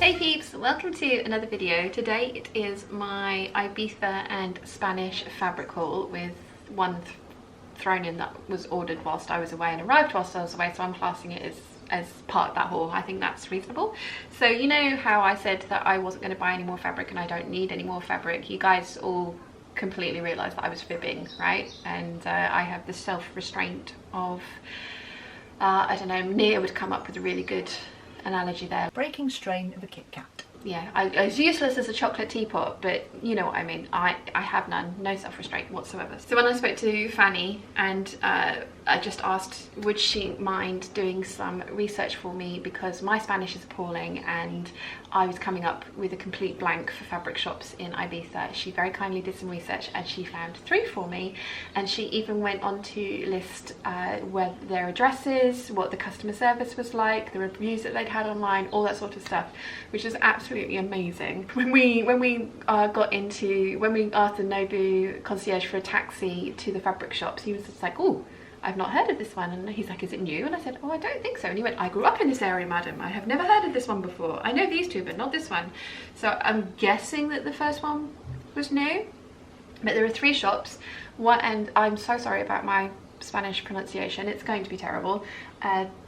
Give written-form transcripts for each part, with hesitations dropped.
Hey peeps, welcome to another video. Today it is my Ibiza and Spanish fabric haul with one thrown in that was ordered whilst I was away and arrived whilst I was away, so I'm classing it as part of that haul. I think that's reasonable. So you know how I said that I wasn't going to buy any more fabric and I don't need any more fabric? You guys all completely realised that I was fibbing, right? And I have the self-restraint of, I don't know, Nia would come up with a really good analogy there. Breaking strain of a Kit Kat. Yeah, as useless as a chocolate teapot, but you know what I mean. I have none, no self-restraint whatsoever. So when I spoke to Fany and I just asked would she mind doing some research for me because my Spanish is appalling and I was coming up with a complete blank for fabric shops in Ibiza. She very kindly did some research and she found 3 for me, and she even went on to list where their addresses, what the customer service was like, the reviews that they'd had online, all that sort of stuff, which is absolutely amazing. When we asked the Nobu concierge for a taxi to the fabric shops, he was just like, oh, I've not heard of this one. And he's like, is it new? And I said, oh, I don't think so. And he went, I grew up in this area, madam. I have never heard of this one before. I know these 2, but not this one. So I'm guessing that the first one was new. But there are 3 shops. And I'm so sorry about my Spanish pronunciation. It's going to be terrible.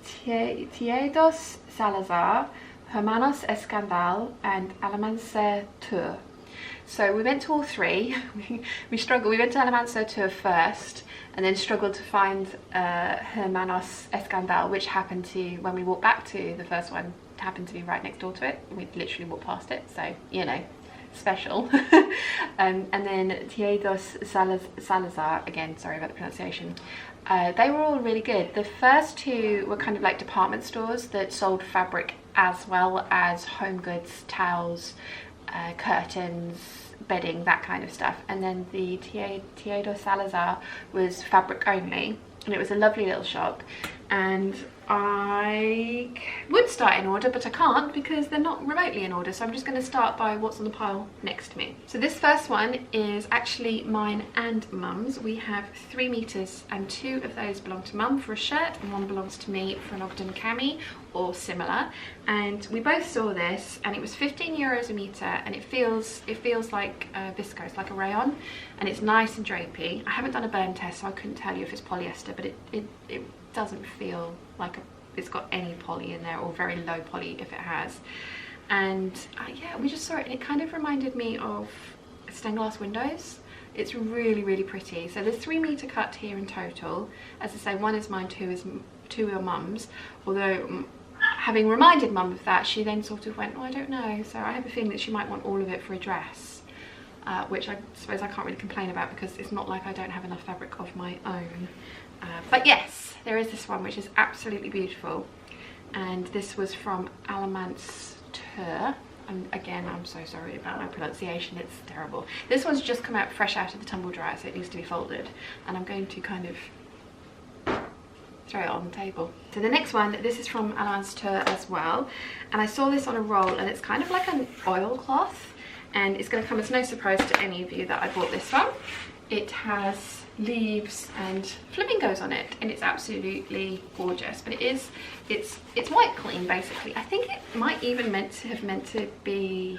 Tiedos Salazar, Hermanos Escandal, and Alamancer Tour. So we went to all 3. we struggled. We went to Alamancer Tour first, and then struggled to find Hermanos Escandal, which happened to, when we walked back to the first one, happened to be right next door to it. We literally walked past it, so you know, special. And then Tiedos Salazar, again, sorry about the pronunciation. They were all really good. The first 2 were kind of like department stores that sold fabric as well as home goods, towels, curtains, bedding, that kind of stuff. And then the Tiedo Salazar was fabric only, and it was a lovely little shop. And I would start in order, but I can't because they're not remotely in order, so I'm just going to start by what's on the pile next to me. So this first one is actually mine and Mum's. We have 3 meters, and 2 of those belong to Mum for a shirt and 1 belongs to me for an Ogden cami or similar. And we both saw this and it was 15 euros a meter, and it feels like viscose, like a rayon, and it's nice and drapey. I haven't done a burn test, so I couldn't tell you if it's polyester, but it doesn't feel like it's got any poly in there, or very low poly if it has. And yeah, we just saw it and it kind of reminded me of stained glass windows. It's really pretty. So there's 3 meter cut here in total. As I say, 1 is mine, 2 are Mum's, although having reminded Mum of that, she then sort of went, oh, I don't know. So I have a feeling that she might want all of it for a dress, which I suppose I can't really complain about because it's not like I don't have enough fabric of my own. But yes, there is this one which is absolutely beautiful, and this was from Alamancer. And again, I'm so sorry about my pronunciation, it's terrible. This one's just come out fresh out of the tumble dryer, so it needs to be folded, and I'm going to kind of throw it on the table. So the next one, this is from Alamancer as well, and I saw this on a roll, and it's kind of like an oilcloth, and it's going to come as no surprise to any of you that I bought this one. It has leaves and flamingos on it, and it's absolutely gorgeous. But it's white clean basically. I think it might even meant to be,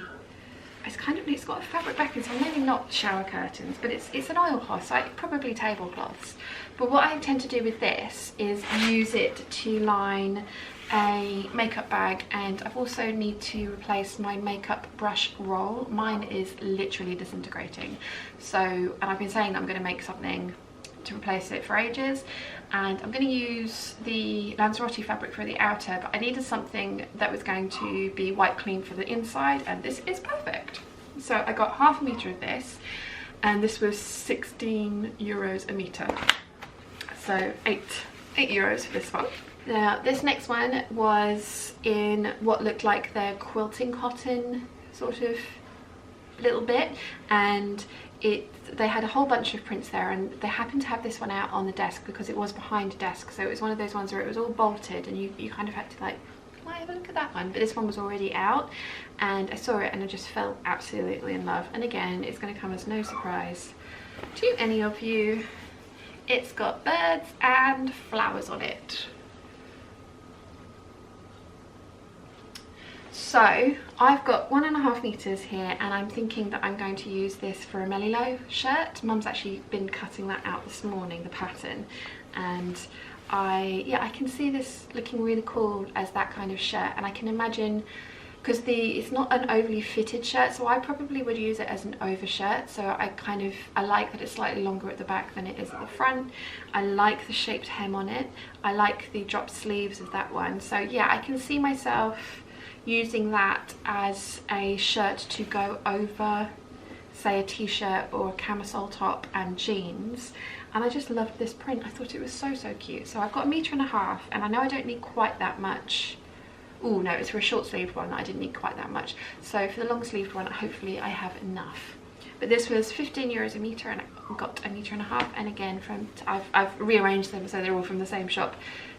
it's got a fabric backing, so maybe not shower curtains, but it's an oilcloth, so probably tablecloths. But what I intend to do with this is use it to line a makeup bag, and I've also need to replace my makeup brush roll. Mine is literally disintegrating, so, and I've been saying that I'm going to make something to replace it for ages, and I'm going to use the Lanzarote fabric for the outer, but I needed something that was going to be white clean for the inside, and this is perfect. So I got half a meter of this, and this was 16 euros a meter, so 8 euros for this one. Now this next one was in what looked like their quilting cotton sort of little bit, and they had a whole bunch of prints there, and they happened to have this one out on the desk because it was behind a desk, so it was one of those ones where it was all bolted and you kind of had to like, can I have a look at that one? But this one was already out, and I saw it and I just fell absolutely in love. And again, it's going to come as no surprise to any of you. It's got birds and flowers on it. So I've got 1.5 meters here, and I'm thinking that I'm going to use this for a Melilo shirt. Mum's actually been cutting that out this morning, the pattern, and I can see this looking really cool as that kind of shirt. And I can imagine, because it's not an overly fitted shirt, so I probably would use it as an overshirt. So I like that it's slightly longer at the back than it is at the front. I like the shaped hem on it. I like the drop sleeves of that one. So yeah, I can see myself using that as a shirt to go over, say, a t-shirt or a camisole top and jeans. And I just loved this print. I thought it was so cute. So I've got 1.5 meters, and I know I don't need quite that much. Oh no, it's for a short sleeved one that I didn't need quite that much. So for the long sleeved one, hopefully I have enough. But this was 15 euros a meter, and I got 1.5 meters. And again, I've rearranged them so they're all from the same shop.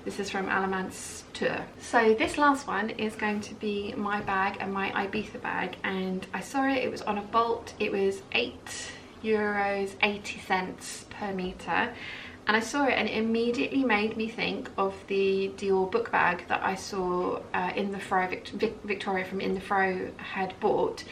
This is from Alemans Tour. So this last one is going to be my bag and my Ibiza bag, and I saw it was on a Bolt. It was €8.80 per meter, and I saw it and it immediately made me think of the Dior book bag that I saw in the Fro, Victoria from In the Fro had bought,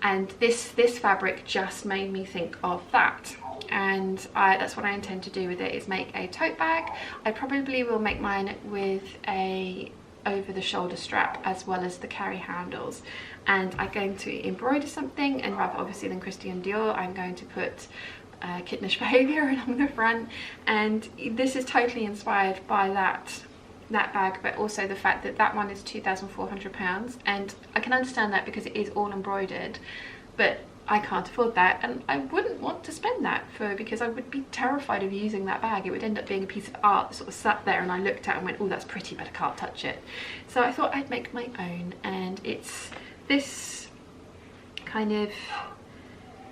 and this fabric just made me think of that. And that's what I intend to do with it, is make a tote bag. I probably will make mine with a over the shoulder strap as well as the carry handles, and I'm going to embroider something, and rather obviously than Christian Dior, I'm going to put kittenish behaviour along the front. And this is totally inspired by that bag, but also the fact that that one is £2,400, and I can understand that because it is all embroidered, but I can't afford that, and I wouldn't want to spend that because I would be terrified of using that bag. It would end up being a piece of art that sort of sat there and I looked at and went, oh, that's pretty, but I can't touch it. So I thought I'd make my own, and it's this kind of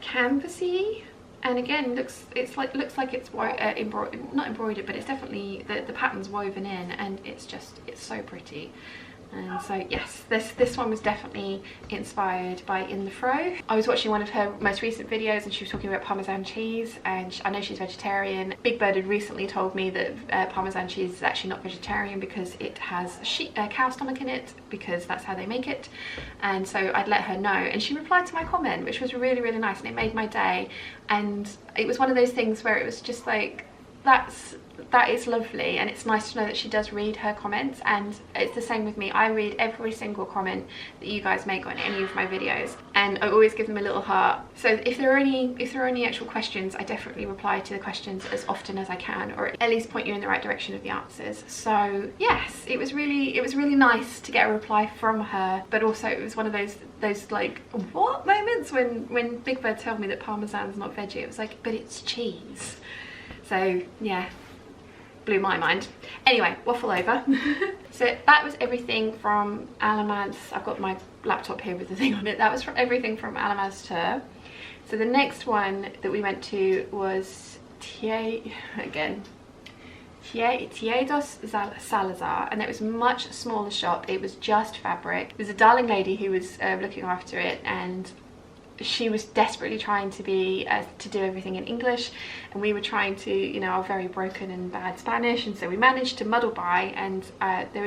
canvasy, and again looks like it's not embroidered, but it's definitely the pattern's woven in, and it's so pretty. And so yes, this one was definitely inspired by In the Fro. I was watching one of her most recent videos, and she was talking about Parmesan cheese, and I know she's vegetarian. Big Bird had recently told me that Parmesan cheese is actually not vegetarian because it has cow stomach in it, because that's how they make it. And so I'd let her know, and she replied to my comment, which was really nice, and it made my day. And it was one of those things where it was just like, that is lovely, and it's nice to know that she does read her comments. And it's the same with me. I read every single comment that you guys make on any of my videos, and I always give them a little heart. So if there are any actual questions, I definitely reply to the questions as often as I can, or at least point you in the right direction of the answers. So yes, it was really nice to get a reply from her, but also it was one of those like what moments when Big Bird told me that Parmesan's not veggie. It was like, but it's cheese. So yeah, blew my mind. Anyway, waffle over. So that was everything from Alemans. I've got my laptop here with the thing on it. That was everything from Alemans Tour. So the next one that we went to was Tiedos Salazar, and it was a much smaller shop. It was just fabric. There's a darling lady who was looking after it, and she was desperately trying to do everything in English, and we were trying to, you know, our very broken and bad Spanish, and so we managed to muddle by. And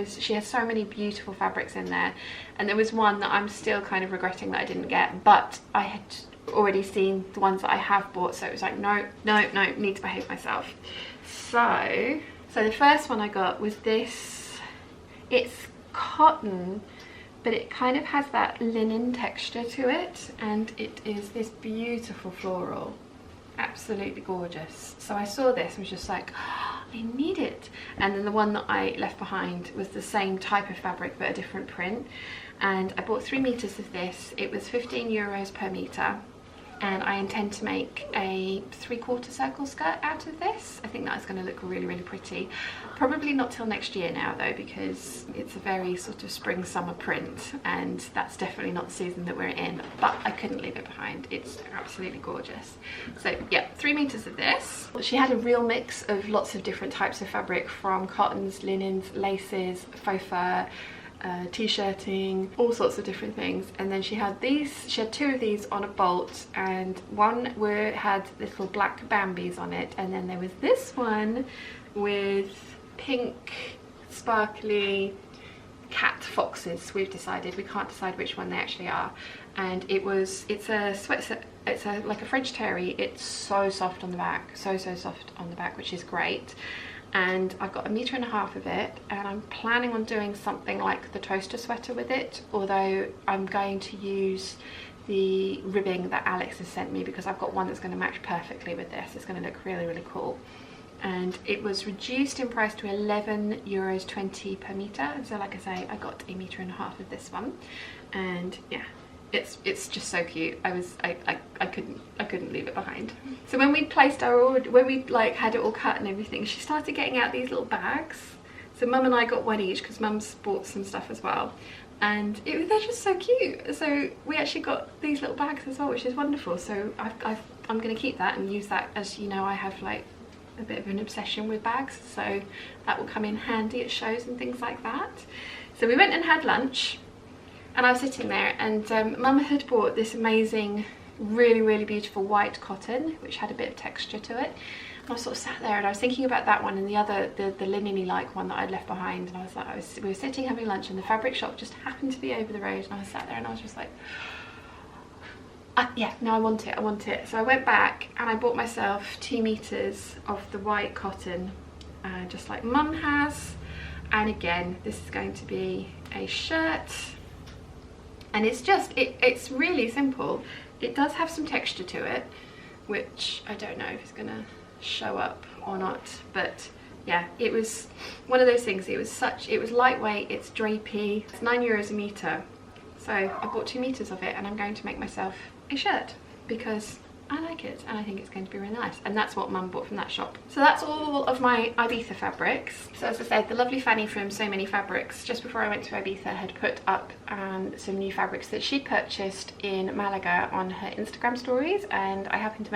she has so many beautiful fabrics in there, and there was one that I'm still kind of regretting that I didn't get, but I had already seen the ones that I have bought, so it was like, no, need to behave myself. So the first one I got was this. It's cotton, but it kind of has that linen texture to it, and it is this beautiful floral, absolutely gorgeous. So I saw this and was just like, oh, I need it. And then the one that I left behind was the same type of fabric but a different print, and I bought 3 meters of this. It was 15 euros per meter, and I intend to make a 3/4 circle skirt out of this. I think that's going to look really pretty. Probably not till next year now though, because it's a very sort of spring summer print, and that's definitely not the season that we're in, but I couldn't leave it behind. It's absolutely gorgeous. So yeah, 3 meters of this. She had a real mix of lots of different types of fabric, from cottons, linens, laces, faux fur, t-shirting, all sorts of different things. And then she had 2 of these on a Bolt, and one had little black Bambis on it, and then there was this one with pink sparkly cat foxes. We've decided, we can't decide which one they actually are. And it's like a French terry. It's so soft on the back, so soft on the back, which is great. And I've got 1.5 meters of it, and I'm planning on doing something like the toaster sweater with it, although I'm going to use the ribbing that Alex has sent me, because I've got one that's going to match perfectly with this. It's going to look really cool. And it was reduced in price to €11.20 per meter. So like I say, I got 1.5 meters of this one, and yeah, it's just so cute. I couldn't leave it behind. So when we placed our order, when we like had it all cut and everything, she started getting out these little bags. So Mum and I got one each, because Mum's bought some stuff as well, and they're just so cute. So we actually got these little bags as well, which is wonderful. So I'm going to keep that and use that, as you know, I have like a bit of an obsession with bags, so that will come in handy at shows and things like that. So we went and had lunch, and I was sitting there, and Mum had bought this amazing, really beautiful white cotton, which had a bit of texture to it. And I sort of sat there, and I was thinking about that one and the other, the linen-y like one that I'd left behind. And I was like, we were sitting having lunch, and the fabric shop just happened to be over the road, and I was sat there, and I was just like, yeah, no, I want it. So I went back and I bought myself 2 meters of the white cotton, just like Mum has. And again, this is going to be a shirt, and it's just, it's really simple. It does have some texture to it, which I don't know if it's gonna show up or not, but yeah, it was one of those things. It was lightweight, it's drapey, it's €9 a meter. So I bought 2 meters of it, and I'm going to make myself a shirt because I like it, and I think it's going to be really nice. And that's what Mum bought from that shop. So that's all of my Ibiza fabrics. So as I said, the lovely Fany from So Many Fabrics, just before I went to Ibiza, had put up some new fabrics that she purchased in Malaga on her Instagram stories, and I happened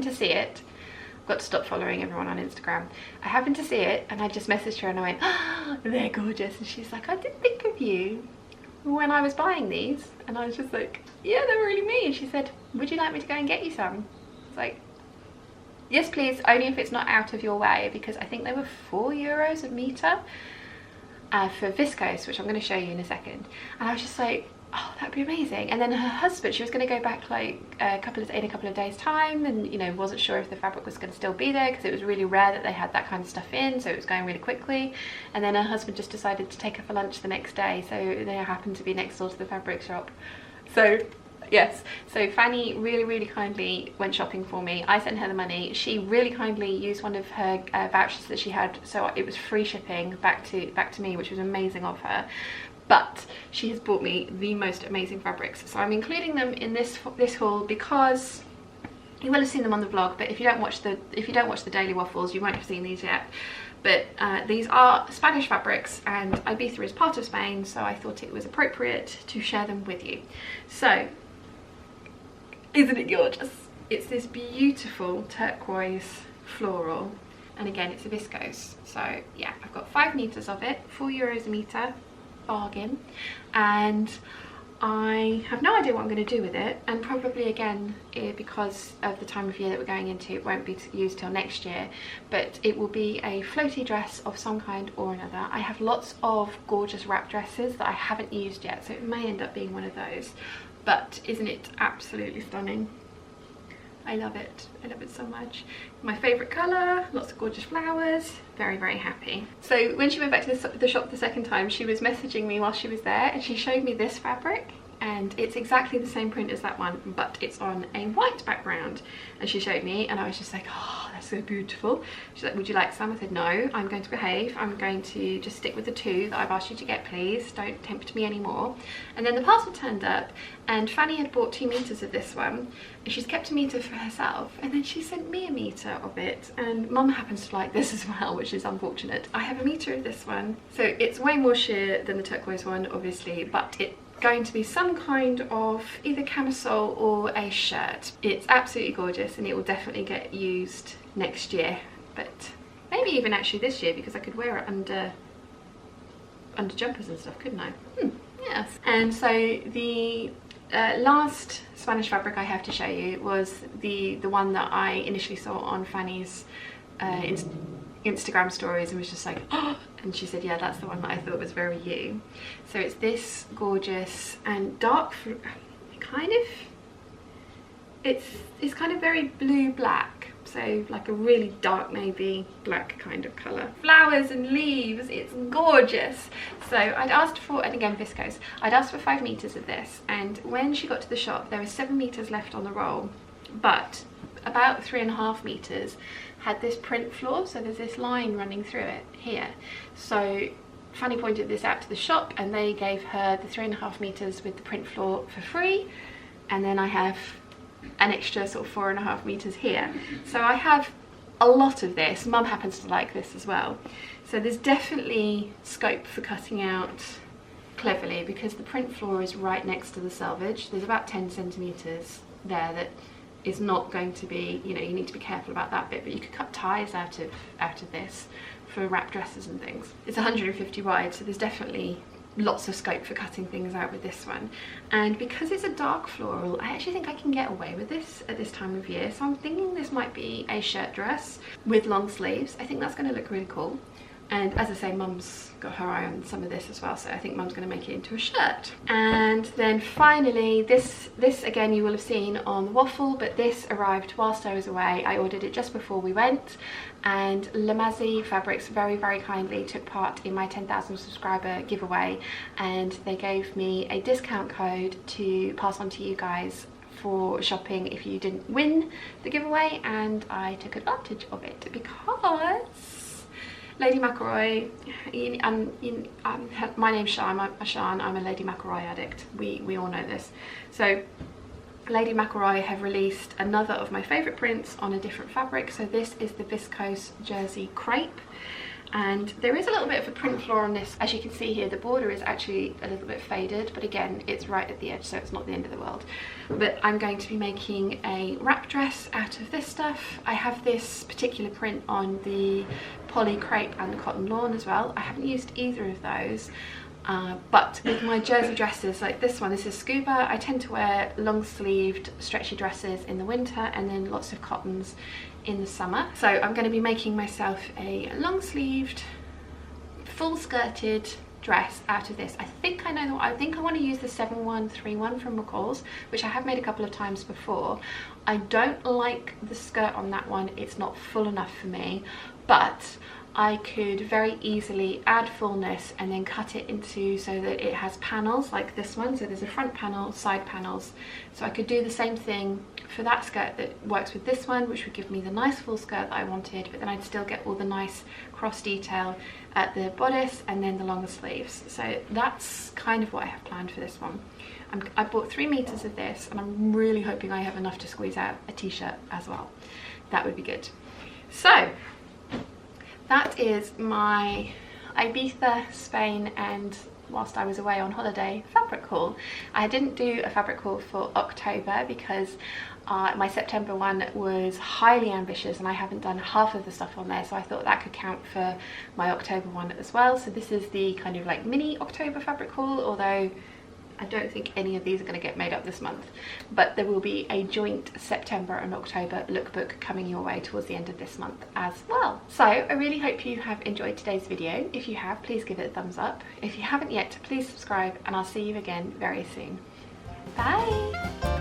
to see it. I've got to stop following everyone on Instagram. I happened to see it, and I just messaged her and I went, oh, they're gorgeous. And she's like, I did think of you when I was buying these. And I was just like, yeah, they're really me. And she said, would you like me to go and get you some? I was like, yes please, only if it's not out of your way, because I think they were €4 a meter for Viscose, which I'm going to show you in a second. And I was just like, oh, that'd be amazing. And then her husband, she was going to go back like in a couple of days time, and you know, wasn't sure if the fabric was going to still be there, because it was really rare that they had that kind of stuff in, so it was going really quickly. And then her husband just decided to take her for lunch the next day, so they happened to be next door to the fabric shop. So yes, so Fany really kindly went shopping for me. I sent her the money. She really kindly used one of her vouchers that she had, so it was free shipping back to me, which was amazing of her. But she has bought me the most amazing fabrics, so I'm including them in this haul, because you will have seen them on the vlog, but if you don't watch the daily waffles, you won't have seen these yet. But these are Spanish fabrics, and Ibiza is part of Spain, so I thought it was appropriate to share them with you. So, isn't it gorgeous? It's this beautiful turquoise floral, and again, it's a viscose. So yeah, I've got 5 meters of it, €4 a meter. Bargain. And I have no idea what I'm going to do with it, and probably again, because of the time of year that we're going into, it won't be used till next year, but it will be a floaty dress of some kind or another. I have lots of gorgeous wrap dresses that I haven't used yet, so it may end up being one of those. But isn't it absolutely stunning? I love it. I love it so much. My favourite colour, lots of gorgeous flowers, very happy. So when she went back to the shop the second time, she was messaging me while she was there, and she showed me this fabric, and it's exactly the same print as that one, but it's on a white background. And she showed me, and I was just like, oh, that's so beautiful. She's like, would you like some? I said, no, I'm going to behave. I'm going to just stick with the 2 that I've asked you to get, please. Don't tempt me anymore. And then the parcel turned up, and Fany had bought 2 meters of this one, and she's kept 1 meter for herself, and then she sent me 1 meter of it. And Mum happens to like this as well, which is unfortunate. I have 1 meter of this one, so it's way more sheer than the turquoise one, obviously, but it's going to be some kind of either camisole or a shirt. It's absolutely gorgeous, and it will definitely get used next year, but maybe even actually this year, because I could wear it under jumpers and stuff, couldn't I? Yes. And so the last Spanish fabric I have to show you was the one that I initially saw on Fany's Instagram stories and was just like, oh, and she said, yeah, that's the one that I thought was very you. So it's this gorgeous and dark, kind of, it's kind of very blue black, so like a really dark navy black kind of colour. Flowers and leaves, it's gorgeous. So I'd asked for, and again viscose, I'd asked for 5 meters of this, and when she got to the shop there was 7 meters left on the roll, but about 3.5 meters had this print floor, so there's this line running through it here. So Fany pointed this out to the shop and they gave her the 3.5 meters with the print floor for free, and then I have an extra sort of 4.5 meters here. So I have a lot of this. Mum happens to like this as well. So there's definitely scope for cutting out cleverly, because the print floor is right next to the selvage. There's about 10 centimeters there that is not going to be, you know, you need to be careful about that bit, but you could cut ties out of this for wrap dresses and things. It's 150 wide, so there's definitely lots of scope for cutting things out with this one. And because it's a dark floral, I actually think I can get away with this at this time of year. So I'm thinking this might be a shirt dress with long sleeves. I think that's going to look really cool. And as I say, Mum's got her eye on some of this as well, so I think Mum's going to make it into a shirt. And then finally, this again you will have seen on the waffle, but this arrived whilst I was away. I ordered it just before we went, and Lamazi Fabrics very, very kindly took part in my 10,000 subscriber giveaway, and they gave me a discount code to pass on to you guys for shopping if you didn't win the giveaway, and I took advantage of it because Lady McElroy, my name's Sian, I'm a Lady McElroy addict. We all know this. So Lady McElroy have released another of my favourite prints on a different fabric. So this is the Viscose Jersey Crepe, and there is a little bit of a print floor on this. As you can see here, the border is actually a little bit faded, but again, it's right at the edge, so it's not the end of the world. But I'm going to be making a wrap dress out of this stuff. I have this particular print on the poly crepe and the cotton lawn as well. I haven't used either of those. But with my jersey dresses like this one, this is scuba, I tend to wear long sleeved stretchy dresses in the winter and then lots of cottons in the summer. So I'm going to be making myself a long sleeved full skirted dress out of this. I think I know, I think I want to use the 7131 from McCall's, which I have made a couple of times before. I don't like the skirt on that one, it's not full enough for me, but I could very easily add fullness and then cut it into so that it has panels like this one. So there's a front panel, side panels. So I could do the same thing for that skirt that works with this one, which would give me the nice full skirt that I wanted, but then I'd still get all the nice cross detail at the bodice and then the longer sleeves. So that's kind of what I have planned for this one. I bought 3 meters of this, and I'm really hoping I have enough to squeeze out a t-shirt as well. That would be good. So that is my Ibiza, Spain, and whilst I was away on holiday fabric haul. I didn't do a fabric haul for October because my September one was highly ambitious and I haven't done half of the stuff on there, so I thought that could count for my October one as well. So this is the kind of like mini October fabric haul, although I don't think any of these are going to get made up this month, but there will be a joint September and October lookbook coming your way towards the end of this month as well. So I really hope you have enjoyed today's video. If you have, please give it a thumbs up. If you haven't yet, please subscribe, and I'll see you again very soon. Bye!